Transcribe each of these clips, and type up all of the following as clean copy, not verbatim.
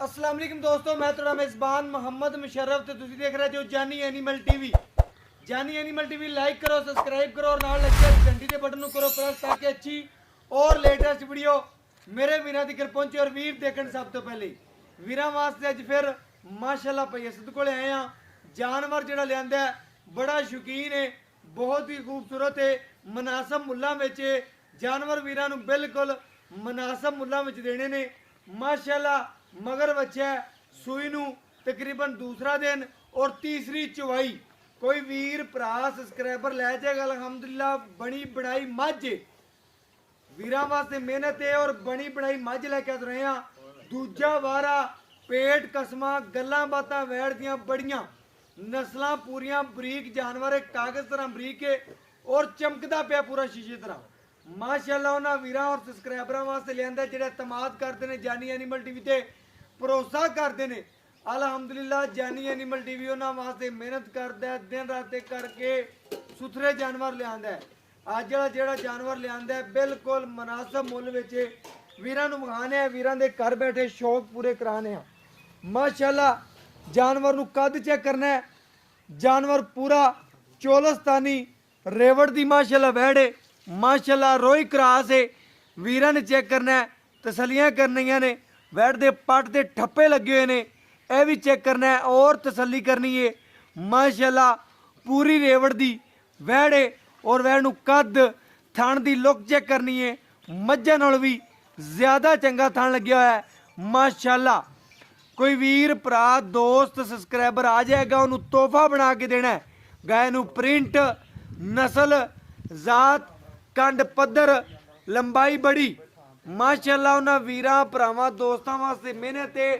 अस्सलाम वालेकुम दोस्तों, मैं थोड़ा मेज़बान मोहम्मद मुशर्रफ ते तुसी देख रहे हो जानी एनिमल टीवी। जानी एनिमल टीवी लाइक करो, सब्सक्राइब करो और नाल लगे घंटी के बटन को करो प्रेस ताकि अच्छी और लेटेस्ट वीडियो मेरे वीरां तक पहुंचे। और वीर देखण सब तो पहले वीरां वास्ते अज फिर माशाल्लाह भाई असद कोले आए हैं। जानवर जिहड़ा लिआंदा है बड़ा शौकीन है, बहुत ही खूबसूरत है, मुनासब मुल्लां विच जानवर वीरां नूं बिल्कुल मुनासब मुल्लां विच देने ने माशाल्लाह। मगर बच्चा सूई नूं तकरीबन दूसरा दिन और तीसरी चुवाई कोई वीर भरा सब्सक्राइबर लै जाएगा। अलहमदुलिल्लाह बनी बनाई मझ वीरां वास्ते मेहनत है और बनी बनाई मझ लैके रहे हैं। दूजा वारा पेट कसमा गल्लां बातां वैड़ दियां बड़ियां नस्लां पूरियां बरीक जानवर है, कागज तरह बरीक है और चमकदा पिया पूरा शीशे तरह माशाल्लाह। उन्हां वीरां और सब्सक्राइबरां वास्ते लिआंदा जिहड़े तमाद करते हैं जानी एनिमल टीवी ते भरोसा करते हैं। अलहमदुलिल्लाह जानी एनिमल टीवी उन्हां वास्ते मेहनत करता है, दिन रात करके सुथरे जानवर लिआंदा है। अज जिहड़ा जानवर लिआंदा है बिल्कुल मुनासब मुल विच वीरां नूं विखाने आ, वीरां दे घर बैठे शौक पूरे कराने आ माशाल्लाह। जानवर नूं कद चेक करना है, जानवर पूरा चोलस्तानी रेवड़ दी माशाल्लाह वैड़ है माशाल्लाह, रोई क्रास है। वीरां ने चेक करना है, तसलियां करनियां ने, वैड़ दे पट ते ठप्पे लगे हुए ने यह भी चेक करना है और तसली करनी है माशाल्लाह। पूरी रेवड़ दी वैड़ है और वैड़ नूं कद थण दी लुक चेक करनी है, मज्झां नालों भी ज़्यादा चंगा थण लग्या होया है माशाल्लाह। कोई वीर भरा दोस्त सब्सक्राइबर आ जाएगा उन्होंने तोहफा बना के देना है। गाय नूं प्रिंट नस्ल जात कंड पद्धर लंबाई बड़ी माशाल्लाह उन्हां वीरां भरावां दोस्तां वास्ते मेहनत है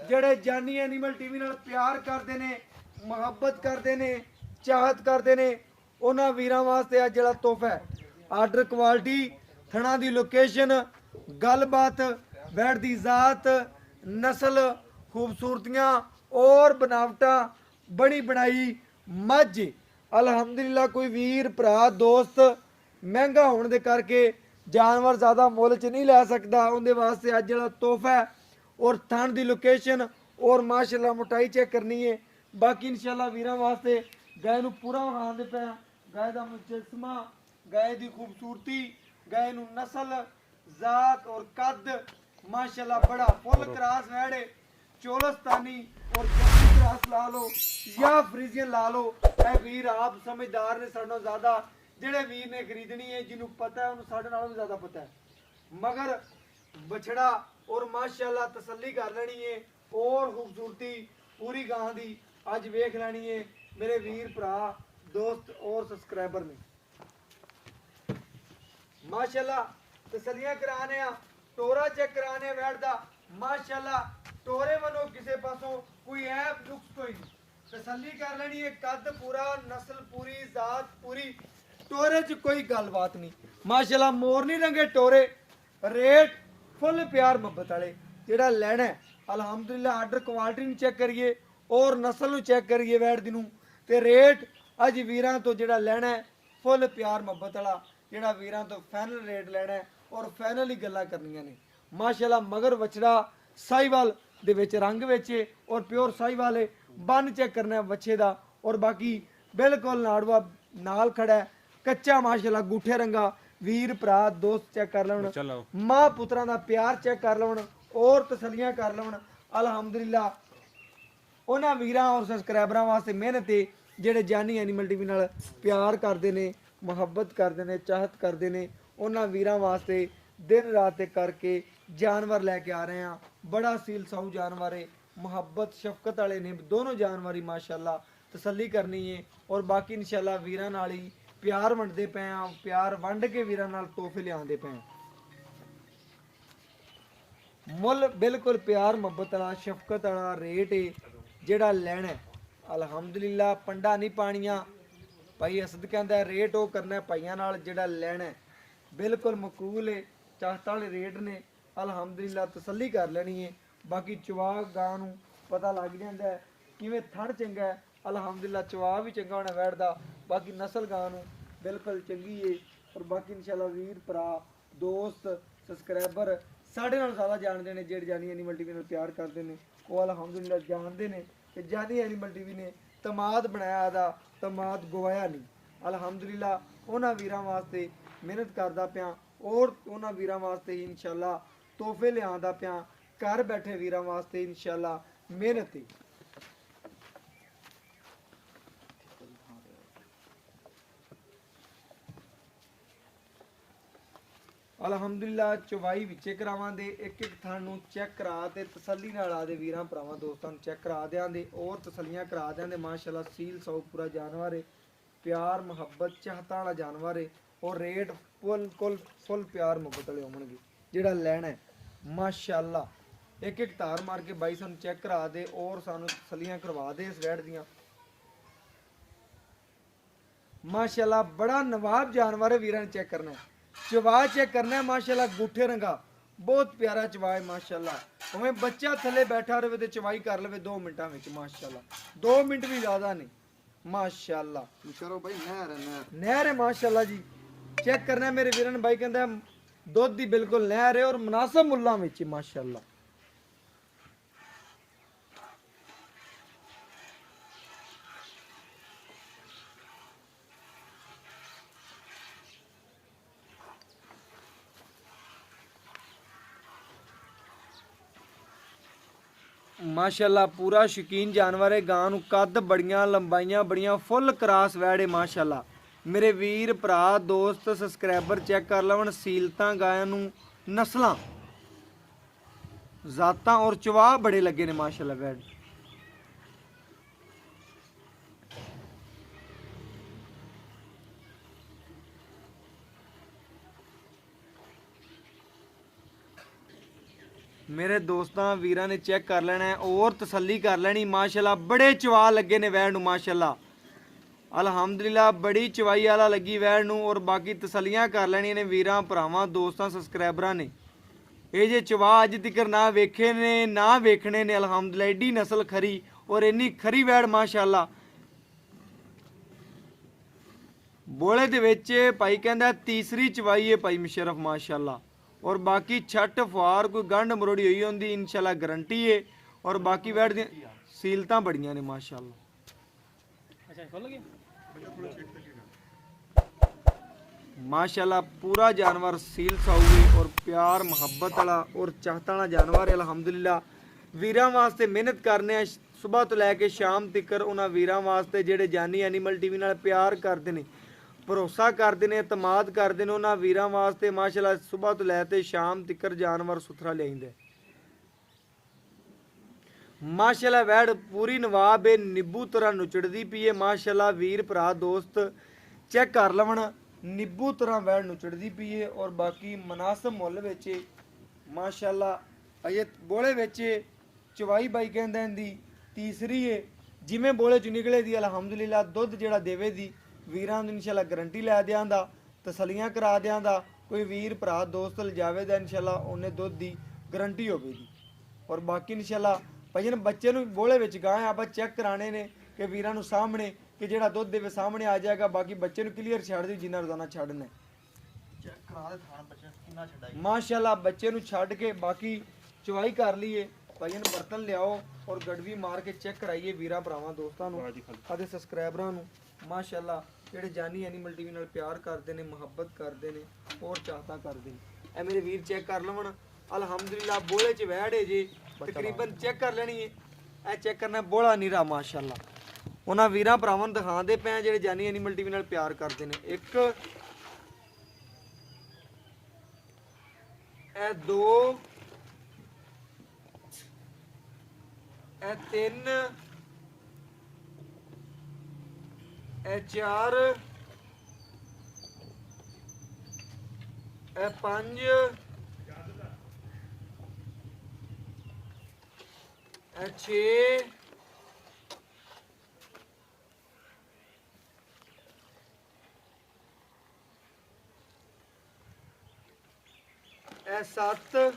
जिहड़े जानी एनिमल टीवी नाल प्यार करते हैं, मुहब्बत करते हैं, चाहत करते हैं। उन्हां वीरां वास्ते अज जिहड़ा तोहफा है आर्डर क्वालिटी थणा दी लोकेशन गलबात वैड़ दी जात नस्ल खूबसूरतियाँ और बनावटा बनी बनाई मझ अलहमदुलिल्लाह। कोई वीर भरा दोस्त महंगा होने के करके जानवर ज़्यादा मुल च नहीं लै सकता, उनके वास्ते अज जो तोहफा है और थण की लोकेशन और माशाल्लाह मोटाई चेक करनी है। बाकी इंशाल्लाह वीरां वास्ते गाय नूं पूरा विखांदे पे गाय का मुजस्मा, गाय की खूबसूरती, गाय नूं नस्ल जात और कद माशाल्लाह बड़ा फुल क्रास वैड़ है। चोलस्तानी और जर्सी क्रास ला लो या फ्रीजियन ला लो, ए वीर आप समझदार ने साडों ज़्यादा जिहड़े वीर ने खरीदनी है जिन्हों पता है उन्होंने साढ़े नालों भी ज़्यादा पता है। मगर बछड़ा और माशाल्लाह तसल्ली कर लेनी है और खूबसूरती पूरी गां दी अज वेख लेनी है मेरे वीर भरा दोस्त और सब्सक्राइबर ने माशाल्लाह। तसल्लियां कराने आ, टोरा चेक कराने वैड़ दा माशाल्लाह। टोरे वालों किसी पासों कोई ऐप नुक्स कोई नहीं, तसल्ली कर लेनी है। कद पूरा नस्ल पूरी जात पूरी, टोरे च कोई गलबात नहीं माशाल्लाह। मोरनी रंगे टोरे रेट फुल प्यार मुहब्बत वाले जिहड़ा लैना है अलहमदुलिल्लाह। आर्डर क्वालिटी नूं चेक करिए और नस्ल नूं चेक करिए वैड़ दी नूं ते रेट अज वीरां तो जिहड़ा लैना है फुल प्यार मुहब्बत वाला जिहड़ा वीरां तो फाइनल रेट लैना है और फाइनल ही गल्लां करनियां ने माशाल्लाह। मगर बछड़ा साहिवाल दे विच रंग विच और प्योर साहिवाल है। बन चेक करना है बच्चे दा और बाकी बिल्कुल नाड़वा नाल खड़ा है कच्चा माशाल्लाह गूठे रंगा। वीर भरा दोस्त चेक कर लवन, मां पुत्रां दा प्यार चेक कर लवन और तसलियां कर लवन अलहमदुलिल्लाह। उन्हां वीरां और सब्सक्राइबरां वास्ते मेहनत है जिहड़े जानी एनिमल टीवी नाल प्यार करते हैं, मुहब्बत करते हैं, चाहत करते हैं। उन्हां वीरां वास्ते दिन रात करके जानवर लैके आ रहे हैं। बड़ा सील साऊ जानवर है, मुहब्बत शफकत वाले ने दोनों जानवर ही माशाल्लाह। तसल्ली करनी है और बाकी इंशाल्लाह वीरां नाल ही प्यार वंडते पे हैं, प्यार वंड के वीरां नाल तोहफे लिआंदे पे हैं। मुल बिल्कुल प्यार मुहब्बत वाला शफकत वाला रेट है जिहड़ा लैना है अलहमदुलिल्लाह। पंडा नहीं पानियां भाई असद कहता रेट वो करना है भाइयों नाल जिहड़ा लैना है बिल्कुल मकबूल है। चाहत वाले रेट ने अलहमदुलिल्लाह, तसल्ली कर लेनी है। बाकी चवा गां नूं पता लग जाता है किवें थण चंगा है अलहमदुलिल्लाह। चवा भी चंगा होना वैड़ दा, बाकी नस्ल गां नूं बिल्कुल चंगी है। और बाकी इंशाल्लाह वीर भरा दोस्त सब्सक्राइबर ਸਾਡੇ ਨਾਲ ਜ਼ਿਆਦਾ ਜਾਣਦੇ ਨੇ ਜਿਹੜੇ ਜਾਨੀ ਐਨੀਮਲ ਟੀਵੀ ਨਾਲ ਪਿਆਰ ਕਰਦੇ ਨੇ ਉਹ ਅਲਹਮਦੁਲਿਲਾ ਜਾਣਦੇ ਨੇ ਕਿ ਜਾਨੀ ਐਨੀਮਲ ਟੀਵੀ ਨੇ ਤਮਾਦ ਬਣਾਇਆ ਦਾ ਤਮਾਦ ਗਵਾਇਆ ਨਹੀਂ। ਅਲਹਮਦੁਲਿਲਾ ਉਹਨਾਂ ਵੀਰਾਂ ਵਾਸਤੇ ਮਿਹਨਤ ਕਰਦਾ ਪਿਆ ਔਰ ਉਹਨਾਂ ਵੀਰਾਂ ਵਾਸਤੇ ਹੀ ਇਨਸ਼ਾਅੱਲਾ ਤੋਹਫੇ ਲਿਆਉਂਦਾ ਪਿਆ ਘਰ ਬੈਠੇ ਵੀਰਾਂ ਵਾਸਤੇ ਇਨਸ਼ਾਅੱਲਾ ਮਿਹਨਤ ਹੀ। ਅਲਹਮਦੁਲਿਲਾ ਚਵਾਈ ਵਿੱਚੇ ਕਰਾਵਾਂਦੇ ਇੱਕ ਇੱਕ ਥਣ ਨੂੰ ਚੈੱਕ ਕਰਾ ਤੇ ਤਸੱਲੀ ਨਾਲ ਆਦੇ ਵੀਰਾਂ ਭਰਾਵਾਂ ਦੋਸਤਾਂ ਨੂੰ ਚੈੱਕ ਕਰਾ ਦਿਆਂਦੇ ਔਰ ਤਸੱਲੀਆਂ ਕਰਾ ਦਿਆਂਦੇ। ਮਾਸ਼ਾਅੱਲਾ ਸੀਲ ਸੌ ਪੂਰਾ ਜਾਨਵਰ ਹੈ, ਪਿਆਰ ਮੁਹੱਬਤ ਚਾਹਤਾਂ ਵਾਲਾ ਜਾਨਵਰ ਹੈ ਔਰ ਰੇਟ ਫੁੱਲ ਪਿਆਰ ਮੁਹੱਬਤ ਵਾਲੇ ਹੋਣਗੇ ਜਿਹੜਾ ਲੈਣਾ ਹੈ। ਮਾਸ਼ਾਅੱਲਾ ਇੱਕ ਇੱਕ ਧਾਰ ਮਾਰ ਕੇ ਬਾਈ ਸਾਨੂੰ ਚੈੱਕ ਕਰਾ ਦੇ ਔਰ ਸਾਨੂੰ ਤਸੱਲੀਆਂ ਕਰਵਾ ਦੇ ਇਸ ਰੈਡ ਦੀਆਂ। ਮਾਸ਼ਾਅੱਲਾ ਬੜਾ ਨਵਾਬ ਜਾਨਵਰ ਹੈ, ਵੀਰਾਂ ਨੇ ਚੈੱਕ ਕਰਨਾ ਹੈ, ਚਵਾ ਚੈੱਕ करना है। माशाल्लाह गुठे रंगा बहुत प्यारा चवा है माशाल्लाह। भावें बच्चा थले बैठा रहे तो चवाई कर ले 2 मिनटा में माशाल्लाह, 2 मिनट भी ज्यादा नहीं माशाल्लाह। करो भाई नहर है माशाल्लाह जी। चेक करना है मेरे वीरन भाई कहता है दुध दी बिल्कुल नहर है और मुनासिब मुल्लां विच माशाल्लाह। माशाल्लाह पूरा शौकीन जानवर है। गां नूं कद बड़ियां लंबाइयां बड़ियां फुल क्रास वैड़ है माशाल्लाह। मेरे वीर भरा दोस्त सबसक्राइबर चेक कर लवन सीलतां गायां नूं नस्लां जातां और चवा बड़े लगे ने माशाल्लाह वैड़। मेरे दोस्तों वीरां ने चेक कर लेना है और तसल्ली कर लेनी माशाल्लाह। बड़े चवा लगे ने वैड़ नूं माशाल्लाह अल्हम्दुलिल्लाह बड़ी चवाई वाला लगी वैड़ नूं और बाकी तसल्लियां कर लेनी ने वीरां भरावां दोस्तां सबसक्राइबरां ने। ये जे चवा अज तक ना वेखे ने ना वेखने ने अल्हम्दुलिल्लाह। एडी नस्ल खरी और इन्नी खरी वैड़ माशाल्लाह। बोले दे विच भाई कहंदा तीसरी चवाई है भाई मुशर्रफ माशाल्लाह। और बाकी छट फुआर कोई गंढ मरोड़ी हुई होंदी इंशाल्लाह गारंटी है और बाकी वैड़ दी सीलतां बड़ियां ने माशाल्लाह। अच्छा खोल गया माशाल्लाह पूरा जानवर सील साउए और प्यार मुहब्बत वाला और चाहता वाला जानवर है अल्हम्दुलिल्लाह। वीरां वास्ते मेहनत करने सुबह तो लैके शाम तक उन्हां वीरां वास्ते जेड़े जानी एनीमल टीवी नाल प्यार करदे ने भरोसा करते हैं एतमाद करते हैं उन्होंने वीरां वास्ते माशाल्लाह सुबह तो लैते शाम तक जानवर सुथरा लियाइंदा माशाल्लाह। वैड़ पूरी नवाब है निब्बू तरह नुचड़दी पई है माशाल्लाह। वीर भरा दोस्त चेक कर लवन निब्बू तरह वैड़ नुचड़दी पई है और बाकी मुनासिब मुल विच माशाल्लाह। अजे बोले विच चवाई बाई कहंदा इहदी तीसरी है जिवें बोले च निकले दी अल्हम्दुलिल्लाह। दुध जिहड़ा देवे दी वीरां नूं इंशाल्लाह गारंटी लै दियांदा तसल्लियां करा दियांदा। कोई वीर भरा दोस्त लजावे दा इंशाल्लाह उन्हें दुध दी गारंटी होवेगी और बाकी इंशाल्लाह भजन बच्चे नूं बोले विच गाय आपां चेक कराने ने कि वीरां नूं सामने कि जिहड़ा दुध देवे सामने आ जाएगा। बाकी बच्चे नूं क्लीयर छड्ड दी जिन्ना रोजाना छड्डना चेक करा दे थान बच्चे किन्ना छड्डाई माशाल्लाह। बच्चे नूं छड्ड के बाकी चवाई कर लईए भजन बर्तन लियाओ और गड़वी मार के चेक कराइए वीरां भरावां दोस्तां नूं आदे सबसक्राइबरां नूं माशाल्लाह। ਜਿਹੜੇ ਜਾਨੀ ਐਨੀਮਲ ਟੀਵੀ ਨਾਲ ਪਿਆਰ ਕਰਦੇ ਨੇ ਮੁਹੱਬਤ ਕਰਦੇ ਨੇ ਔਰ ਚਾਹਤਾ ਕਰਦੇ ਨੇ ਇਹ ਮੇਰੇ ਵੀਰ ਚੈੱਕ ਕਰ ਲਵਣ ਅਲਹਮਦੁਲਿਲਾ। ਬੋਲੇ ਚ ਵੈੜ ਹੈ ਜੀ ਤਕਰੀਬਨ ਚੈੱਕ ਕਰ ਲੈਣੀ ਹੈ। ਇਹ ਚੈੱਕ ਕਰਨਾ ਬੋਲਾ ਨੀਰਾ ਮਾਸ਼ਾਅੱਲਾ। ਉਹਨਾਂ ਵੀਰਾਂ ਭਰਾਵਾਂ ਨੂੰ ਦਿਖਾਉਂਦੇ ਪਏ ਜਿਹੜੇ ਜਾਨੀ ਐਨੀਮਲ ਟੀਵੀ ਨਾਲ ਪਿਆਰ ਕਰਦੇ ਨੇ। ਇੱਕ ਇਹ 2 ਇਹ 3 ਇਹ 4 ਇਹ 5 ਇਹ 6 ਇਹ 7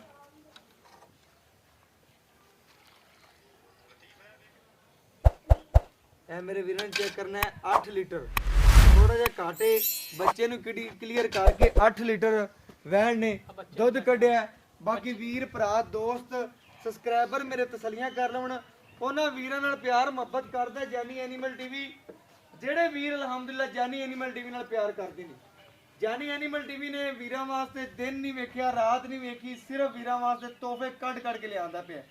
ਇਹ ਮੇਰੇ ਵੀਰਾਂ ਚੈੱਕ करना है 8 लीटर थोड़ा जिहा घाटे बच्चे नूं क्लीयर करके 8 लीटर वैन ने दुध कढ़िया ਬਾਕੀ ਵੀਰ ਭਰਾ ਦੋਸਤ ਸਬਸਕ੍ਰਾਈਬਰ ਮੇਰੇ ਤਸੱਲੀਆਂ ਕਰ ਲੈਣ, ਉਹਨਾਂ ਵੀਰਾਂ ਨਾਲ ਪਿਆਰ ਮੁਹੱਬਤ ਕਰਦਾ ਜਾਨੀ ਐਨੀਮਲ ਟੀਵੀ। ਜਿਹੜੇ ਵੀਰ ਅਲਹਮਦੁਲਿਲਾ ਜਾਨੀ ਐਨੀਮਲ ਟੀਵੀ ਨਾਲ ਪਿਆਰ ਕਰਦੇ ਨੇ, ਜਾਨੀ ਐਨੀਮਲ ਟੀਵੀ ਨੇ ਵੀਰਾਂ ਵਾਸਤੇ ਦਿਨ ਨਹੀਂ ਵੇਖਿਆ, ਰਾਤ ਨਹੀਂ ਵੇਖੀ, ਸਿਰਫ ਵੀਰਾਂ ਵਾਸਤੇ ਤੋਹਫੇ ਕੱਢ ਕੇ ਲਿਆਂਦਾ ਪਿਆ।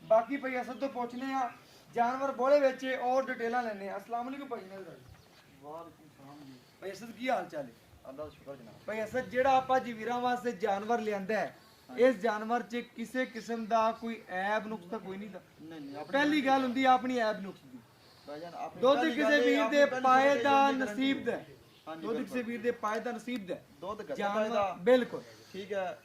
ਬਾਕੀ ਭਾਈ ਅਸਦ ਤੋਂ ਪੁੱਛਨੇ ਆ ਜਾਨਵਰ ਬੋਲੇ ਵਿੱਚ ਔਰ ਡਿਟੇਲਾਂ ਲੈਣੇ ਆ। ਅਸਲਾਮ ਅਲੈਕੁਮ ਭਾਈ ਨੇ ਵਾਲੇਕੁਮ ਸਲਾਮ ਜੀ। ਭਾਈ ਅਸਦ ਕੀ ਹਾਲ ਚਾਲ ਹੈ? ਅੱਲਾਹ ਦਾ ਸ਼ੁਕਰ ਜਨਾਬ। ਭਾਈ ਅਸਦ ਜਿਹੜਾ ਆਪਾਂ ਜੀ ਵੀਰਾਂ ਵਾਸਤੇ ਜਾਨਵਰ ਲਿਆਂਦਾ ਹੈ, ਇਸ ਜਾਨਵਰ 'ਚ ਕਿਸੇ ਕਿਸਮ ਦਾ ਕੋਈ ਐਬ ਨੁਕਸ ਤਾਂ ਕੋਈ ਨਹੀਂ ਦਾ? ਨਹੀਂ ਪਹਿਲੀ ਗੱਲ ਹੁੰਦੀ ਆ ਆਪਣੀ ਐਬ ਨੁਕਸ ਦੀ। ਭਾਈਜਾਨ ਆਪਣੀ ਦੁੱਧ ਪਹਿਲੀ ਕਿਸੇ ਗੱਲ ਵੀਰ ਆਪਣੀ ਦੇ ਪਹਿਲੀ ਪਾਏ ਗੱਲ ਦਾ ਇਹ ਹੈ ਨਸੀਬ ਦਾ, ਹਾਂਜੀ, ਦੁੱਧ ਕਿਸੇ ਵੀਰ ਦੇ ਪਾਏ ਦਾ ਨਸੀਬ ਦਾ ਦੁੱਧ ਗੱਜਾ ਜਾਨਵਰ ਦਾ ਬਿਲਕੁਲ ਠੀਕ ਹੈ।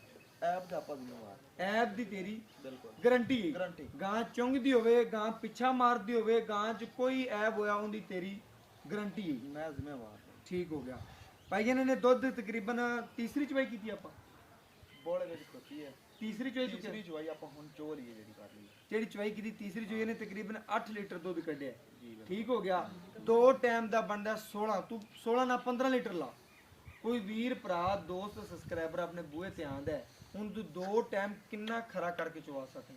ਐਪ ਦਾ ਆਪਾਂ ਜ਼ਿੰਮੇਵਾਰ ਐਬ ਦੀ ਤੇਰੀ ਬਿਲਕੁਲ ਗਰੰਟੀ ਹੈ। ਗਾਰੰਟੀ ਗਾਂ ਚੁੰਗਦੀ ਹੋਵੇ, ਗਾਂ ਪਿੱਛਾ ਮਾਰਦੀ ਹੋਵੇ, ਗਾਂ 'ਚ ਕੋਈ ਐਬ ਹੋਇਆ ਉਹਦੀ ਤੇਰੀ ਗਰੰਟੀ ਹੈ। ਮੈਂ ਜ਼ਿੰਮੇਵਾਰ ਠੀਕ ਹੋ ਗਿਆ ਭਾਈ ਜੀ। ਨੇ ਦੁੱਧ ਤਕਰੀਬਨ ਤੀਸਰੀ ਚਵਾਈ ਕੀਤੀ ਆਪਾਂ, ਬੋਲੇ ਵਿੱਚ ਖੋਤੀ ਹੈ। ਤੀਸਰੀ ਚਵਾਈ ਤੋਂ ਤੀਸਰੀ ਚਵਾਈ ਆਪਾਂ ਹੁਣ ਚੋਰ ਹੀ ਹੈ ਜਿਹੜੀ ਕਰ ਲਈ ਜਿਹੜੀ ਚਵਾਈ ਕੀਤੀ ਤੀਸਰੀ ਚਵਾਈ ਨੇ ਤਕਰੀਬਨ 8 ਲੀਟਰ ਦੁੱਧ ਕੱਢਿਆ। ਜੀ ਬਿਲਕੁਲ। ਠੀਕ ਹੋ ਗਿਆ। ਦੋ ਟਾਈਮ ਦਾ ਬਣਦਾ 16, ਤੂੰ 16 ਨਾਲ 15 ਲੀਟਰ ਲਾ। ਕੋਈ ਵੀਰ ਭਰਾ ਦੋਸਤ ਸਬਸਕ੍ਰਾਈਬਰ ਆਪਣੇ ਬੂਹੇ ਤੇ ਆਂਦਾ ਹੈ, ਹੁਣ ਤੂੰ ਦੋ ਟਾਈਮ ਕਿੰਨਾ ਖਰਾ ਕਰਕੇ ਚਵਾ ਸਕੇਂ?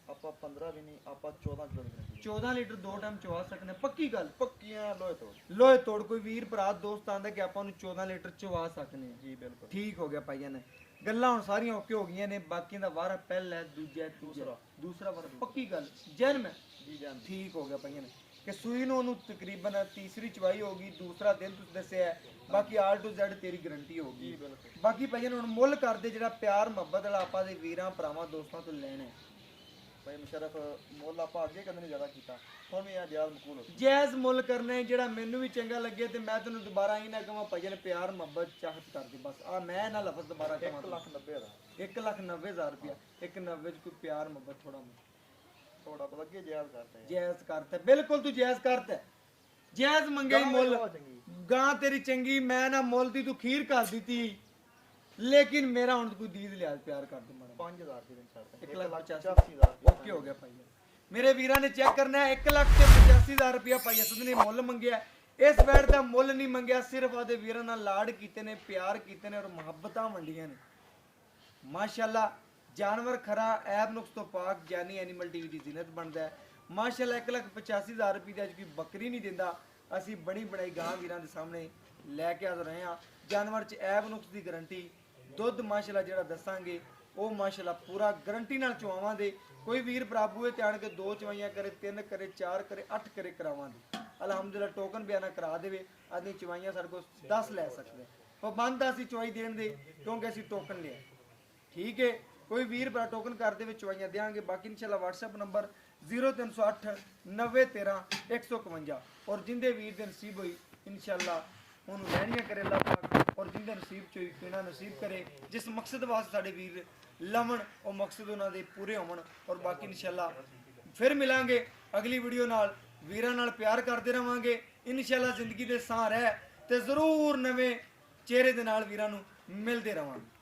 ਆਪਾਂ 15 ਵੀ ਨਹੀਂ, ਆਪਾਂ 14 ਕਿਲੋ ਦੀ ਗਰੰਟੀ 14 ਲੀਟਰ ਦੋ ਟਾਈਮ ਚਵਾ ਸਕਨੇ, ਪੱਕੀ ਗੱਲ। ਪੱਕੀਆਂ ਲੋਹੇ ਤੋਂ। ਲੋਹੇ ਤੋੜ ਕੋਈ ਵੀਰ ਭਰਾ ਦੋਸਤ ਆਂਦਾ ਕਿ ਆਪਾਂ ਨੂੰ 14 ਲੀਟਰ ਚਵਾ ਸਕਨੇ ਆ। ਜੀ ਬਿਲਕੁਲ। ਠੀਕ ਹੋ ਗਿਆ ਭਾਈਆਂ ਨੇ ਗੱਲਾਂ ਹੁਣ ਸਾਰੀਆਂ ਓਕੇ ਹੋ ਗਈਆਂ ਨੇ। ਬਾਕੀਆਂ ਦਾ ਵਾਰਾ ਪਹਿਲਾ ਹੈ, ਦੂਜਾ ਹੈ, ਦੂਸਰਾ ਵਾਰਾ ਪੱਕੀ ਗੱਲ ਜਨਮ ਹੈ। ਜੀ ਜਾਨ। ਠੀਕ ਹੋ ਗਿਆ ਭਾਈਆਂ ਨੇ ਕਿ ਸੂਈ ਨੂੰ ਉਹਨੂੰ ਤਕਰੀਬਨ ਤੀਸਰੀ ਚਵਾਈ ਹੋਗੀ, ਦੂਸਰਾ ਦਿਨ ਤੁਸੀਂ ਦੱਸਿਆ ਹੈ। ਬਾਕੀ ਆਲ ਟੂ ਜ਼ੈਡ ਤੇਰੀ ਗਰੰਟੀ ਹੋਗੀ। ਜੀ ਬਿਲਕੁਲ। ਬਾਕੀ ਭਾਈਆਂ ਨੂੰ ਹੁਣ ਮੁੱਲ ਕਰਦੇ ਜਿਹੜਾ ਪਿਆਰ ਮੁਹੱਬਤ ਵਾਲਾ ਆਪਾਂ ਦੇ ਵੀਰਾਂ ਭਰਾਵਾਂ ਦੋਸਤਾਂ ਤੋਂ ਲੈਣਾ ਹੈ। ਭਾਈ ਮੁਸ਼ਰਫ ਮੁੱਲ ਆਪਾਂ ਅੱਗੇ ਕਦੇ ਨਹੀਂ ਜ਼ਿਆਦਾ ਕੀਤਾ, ਹੁਣ ਵੀ ਆ ਜਿਆਦਾ ਮਕਬੂਲ ਹੋ ਗਿਆ। ਜਾਇਜ਼ ਮੁੱਲ ਕਰਨਾ ਹੈ, ਜਿਹੜਾ ਮੈਨੂੰ ਵੀ ਚੰਗਾ ਲੱਗੇ ਤੇ ਮੈਂ ਤੈਨੂੰ ਦੁਬਾਰਾ ਹੀ ਨਾ ਕਹਾਂ ਭਾਈਆਂ ਨੇ ਪਿਆਰ ਮੁਹੱਬਤ ਚਾਹਤ ਕਰਦੇ ਬਸ ਆ ਮੈਂ ਨਾ ਲਫ਼ਜ਼ ਦੁਬਾਰਾ ਕਹਾਂ। 1,90,000 1,90,000 ਰੁਪਇਆ। 1,90 ਚ ਕੋਈ ਪਿਆਰ ਮੁਹੱਬਤ ਥੋੜਾ ਬਹੁਤ ਅੱਗੇ ਜਾਇਜ਼ ਕਰਤਾ ਹੈ। ਜਾਇਜ਼ ਕਰਤਾ ਬਿਲਕੁਲ, ਤੂੰ ਜਾਇਜ਼ ਕਰਤਾ। ਜਾਇਜ਼ ਮੰਗੇ ਮੁੱਲ। ਗਾਂ ਤੇਰੀ ਚੰਗੀ, ਮੈਂ ਨਾ ਮੁੱਲ ਦੀ ਤੂੰ ਖੀਰ ਕਰ ਦਿੱਤੀ, ਲੇਕਿਨ ਮੇਰਾ ਹੁਣ ਕੋਈ ਦੀਦ ਲਿਆਜ਼ ਪਿਆਰ ਕਰ ਦੇ ਮਾੜਾ। 5,000 ਦੀ ਛੱਡ 1,85,000 ਓਕੇ ਹੋ ਗਿਆ ਭਾਈ। ਮੇਰੇ ਵੀਰਾਂ ਨੇ ਚੈੱਕ ਕਰਨਾ ਹੈ। 1,85,000 ਰੁਪਇਆ ਭਾਈ ਅਸਦ ਨੇ ਮੁੱਲ ਮੰਗਿਆ। ਇਸ ਵੈਟ ਦਾ ਮੁੱਲ ਨਹੀਂ ਮੰਗਿਆ, ਸਿਰਫ ਆਦੇ ਵੀਰਾਂ ਨਾਲ ਲਾੜ ਕੀਤੇ ਨੇ, ਪਿਆਰ ਕੀਤੇ ਨੇ ਔਰ ਮੁਹੱਬਤਾਂ ਵੰਡੀਆਂ ਨੇ। ਮਾਸ਼ਾਅੱਲਾ ਜਾਨਵਰ ਖਰਾ ਐਬ ਨੁਕਸ ਤੋਂ ਪਾਕ ਜਾਨੀ ਐਨੀਮਲ ਟੀਵੀ ਦੀ ਜ਼ਿਨਤ ਬਣਦਾ ਹੈ। ਮਾਸ਼ਾਅੱਲਾ 1,85,000 ਰੁਪਏ ਦਾ ਕੋਈ ਬੱਕਰੀ ਨਹੀਂ ਦਿੰਦਾ। ਅਸੀਂ ਬਣੀ ਬਣਾਈ ਗਾਂ ਵੀਰਾਂ ਦੇ ਸਾਹਮਣੇ ਲੈ ਕੇ ਆ ਰਹੇ ਹਾਂ। ਜਾਨਵਰ 'ਚ ਐਬ ਨੁਕਸ ਦੀ ਗਰੰਟੀ, ਦੁੱਧ ਮਾਸ਼ਾਅੱਲਾ ਜਿਹੜਾ ਦੱਸਾਂਗੇ ਉਹ ਮਾਸ਼ਾਅੱਲਾ ਪੂਰਾ ਗਰੰਟੀ ਨਾਲ ਚਵਾਵਾਂਗੇ। ਕੋਈ ਵੀਰ ਬਰਾਬੂਏ ਤੇ ਆਣ ਕੇ 2 ਚਵਾਈਆਂ ਕਰੇ, 3 ਕਰੇ, 4 ਕਰੇ, 8 ਕਰੇ ਕਰਾਵਾਂਗੇ। ਅਲਹਮਦੁਲਿਲਾ ਟੋਕਨ ਬਿਆਨਾ ਕਰਾ ਦੇਵੇ, ਆਦਮੀ ਚਵਾਈਆਂ ਸਾਡੇ ਕੋਲ 10 ਲੈ ਸਕਦੇ। ਪਾਬੰਦ ਅਸੀਂ ਚਵਾਈ ਦੇਣ ਦੇ ਕਿਉਂਕਿ ਅਸੀਂ ਟੋਕਨ ਲਿਆ। ਠੀਕ ਹੈ। ਕੋਈ ਵੀਰ ਭਰਾ ਟੋਕਨ ਕਰ ਦੇਵੇ ਚਵਾਈਆਂ ਦੇਾਂਗੇ। ਬਾਕੀ ਇਨਸ਼ਾਅੱਲਾ WhatsApp ਨੰਬਰ 0308 9013 151 ਔਰ ਜਿੰਦੇ ਵੀਰ ਦੇ ਨਸੀਬ ਹੋਈ ਇਨਸ਼ਾਅੱਲਾ ਉਹਨੂੰ ਲੈਣੀਆਂ ਕਰੇ ਅੱਲਾਹ ਪਾਕ ਔਰ ਜਿੰਦੇ ਨਸੀਬ ਚ ਹੋਈ ਪੀਣਾ ਨਸੀਬ ਕਰੇ। ਜਿਸ ਮਕਸਦ ਵਾਸਤੇ ਸਾਡੇ ਵੀਰ ਲਵਣ ਉਹ ਮਕਸਦ ਉਹਨਾਂ ਦੇ ਪੂਰੇ ਹੋਣ। ਔਰ ਬਾਕੀ ਇਨਸ਼ਾਅੱਲਾ ਫਿਰ ਮਿਲਾਂਗੇ ਅਗਲੀ ਵੀਡੀਓ ਨਾਲ। ਵੀਰਾਂ ਨਾਲ ਪਿਆਰ ਕਰਦੇ ਰਵਾਂਗੇ ਇਨਸ਼ਾਅੱਲਾ। ਜ਼ਿੰਦਗੀ ਦੇ ਸਾਹ ਰਹਿ ਤੇ ਜ਼ਰੂਰ ਨਵੇਂ ਚਿਹਰੇ ਦੇ ਨਾਲ ਵੀਰਾਂ ਨੂੰ ਮਿਲਦੇ ਰਵਾਂਗੇ।